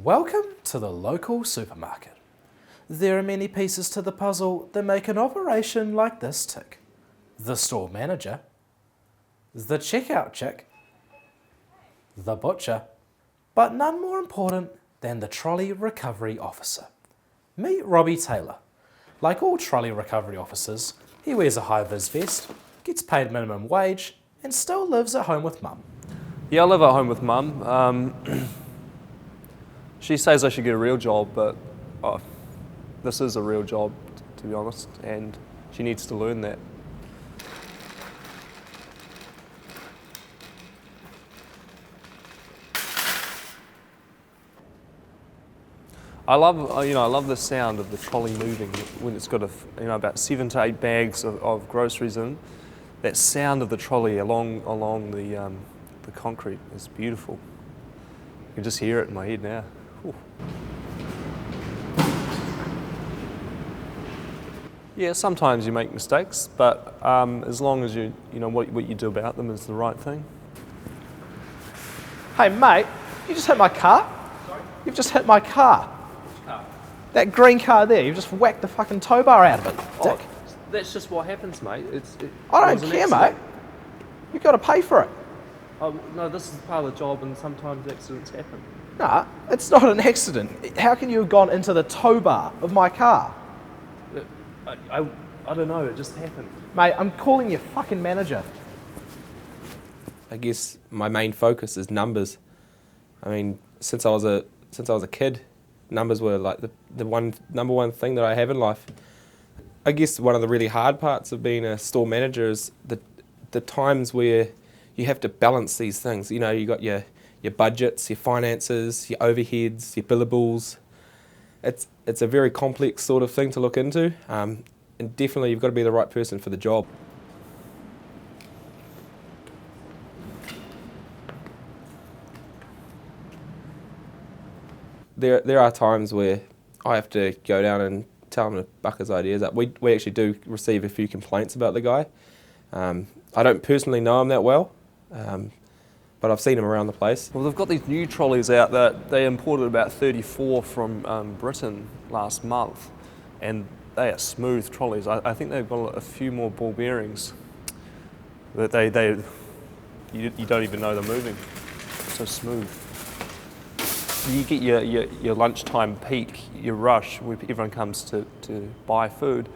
Welcome to the local supermarket. There are many pieces to the puzzle that make an operation like this tick. The store manager, the checkout chick, the butcher, but none more important than the trolley recovery officer. Meet Robbie Taylor. Like all trolley recovery officers, he wears a high-vis vest, gets paid minimum wage, and still lives at home with mum. Yeah, I live at home with mum. She says I should get a real job, but this is a real job, to be honest, and she needs to learn that. I love the sound of the trolley moving when it's got about 7 to 8 bags of groceries in. That sound of the trolley along the concrete is beautiful. You can just hear it in my head now. Whew. Yeah, sometimes you make mistakes, but as long as you know what you do about them is the right thing. Hey mate, you just hit my car? Sorry? You've just hit my car. Which car? That green car there, you've just whacked the fucking tow bar out of it, dick. That's just what happens, mate. I don't care, mate. You've got to pay for it. Oh, no, this is part of the job and sometimes accidents happen. Nah, it's not an accident. How can you have gone into the tow bar of my car? I don't know, it just happened. Mate, I'm calling your fucking manager. I guess my main focus is numbers. I mean, since I was a kid, numbers were like the number one thing that I have in life. I guess one of the really hard parts of being a store manager is the times where you have to balance these things. You know, you got your budgets, your finances, your overheads, your billables. It's a very complex sort of thing to look into, and definitely you've got to be the right person for the job. There are times where I have to go down and tell him to buck his ideas up. We actually do receive a few complaints about the guy. I don't personally know him that well, but I've seen him around the place. Well, they've got these new trolleys out that they imported about 34 from Britain last month, and they are smooth trolleys. I think they've got a few more ball bearings that you don't even know they're moving. So smooth. You get your lunchtime peak, your rush, where everyone comes to buy food,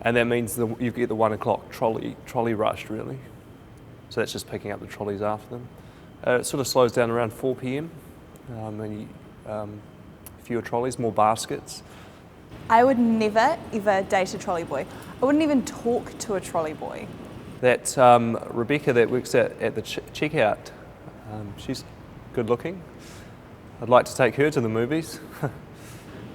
and that means you get the 1 o'clock trolley rush, really. So that's just picking up the trolleys after them. It sort of slows down around 4 p.m. And fewer trolleys, more baskets. I would never ever date a trolley boy. I wouldn't even talk to a trolley boy. That's Rebecca that works at the checkout. She's good looking. I'd like to take her to the movies.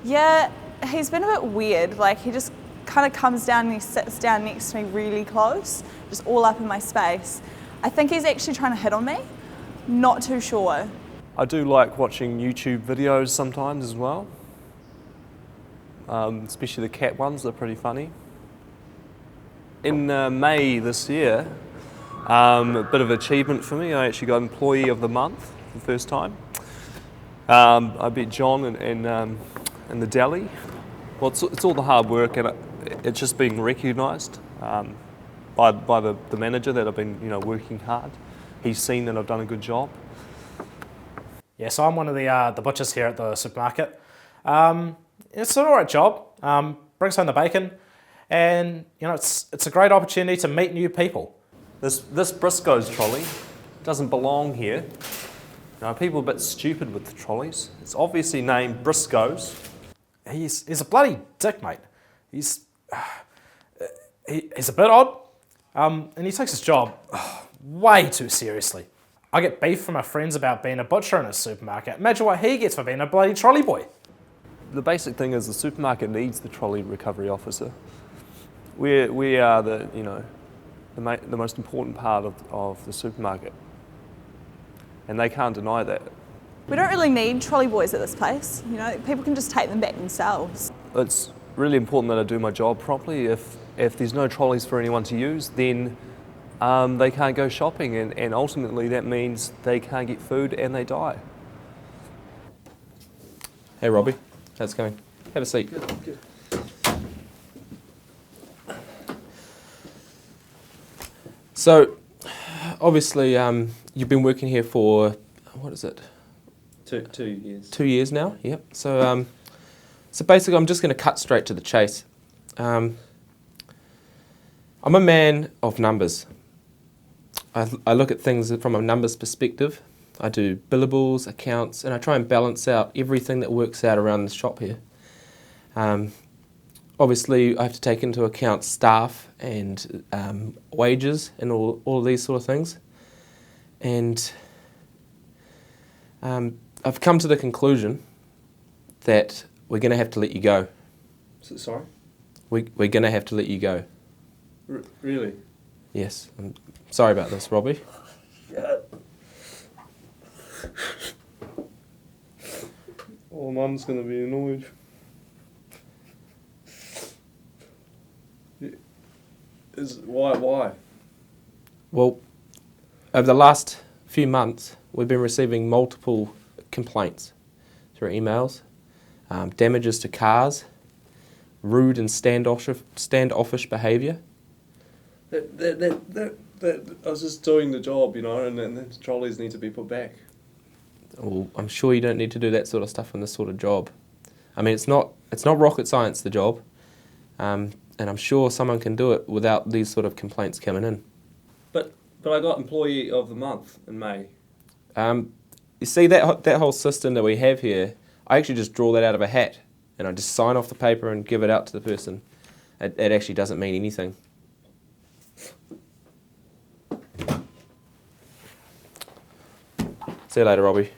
Yeah, he's been a bit weird. Like, he just kind of comes down and he sits down next to me really close, just all up in my space. I think he's actually trying to hit on me. Not too sure. I do like watching YouTube videos sometimes as well. Especially the cat ones, they're pretty funny. In May this year, a bit of achievement for me, I actually got Employee of the Month for the first time. I beat John in the deli. Well, it's all the hard work and it's just being recognised by the manager that I've been working hard. He's seen that I've done a good job. Yeah, so I'm one of the butchers here at the supermarket. It's an alright job. Brings home the bacon, and it's a great opportunity to meet new people. This Briscoes trolley doesn't belong here. People are a bit stupid with the trolleys. It's obviously named Briscoes. He's a bloody dick, mate. He's a bit odd, and he takes his job way too seriously. I get beef from my friends about being a butcher in a supermarket. Imagine what he gets for being a bloody trolley boy. The basic thing is the supermarket needs the trolley recovery officer. We are the most important part of the supermarket, and they can't deny that. We don't really need trolley boys at this place. People can just take them back themselves. It's really important that I do my job properly. If there's no trolleys for anyone to use, then they can't go shopping, and ultimately that means they can't get food and they die. Hey Robbie, how's it going? Have a seat. Good. So, obviously, you've been working here for, what is it? 2 years. 2 years now, yep. So, so basically I'm just going to cut straight to the chase. I'm a man of numbers. I look at things from a numbers perspective. I do billables, accounts, and I try and balance out everything that works out around the shop here. Obviously, I have to take into account staff and wages and all of these sort of things. And I've come to the conclusion that we're going to have to let you go. Sorry? We're going to have to let you go. Really? Yes. I'm sorry about this, Robbie. Oh, Mum's going to be annoyed. Why? Well, over the last few months, we've been receiving multiple complaints through emails, damages to cars, rude and standoffish behaviour. That I was just doing the job, and the trolleys need to be put back. Well, I'm sure you don't need to do that sort of stuff in this sort of job. I mean, it's not rocket science, the job, and I'm sure someone can do it without these sort of complaints coming in. But I got Employee of the Month in May. You see, that whole system that we have here, I actually just draw that out of a hat, and I just sign off the paper and give it out to the person. It actually doesn't mean anything. See you later, Robbie.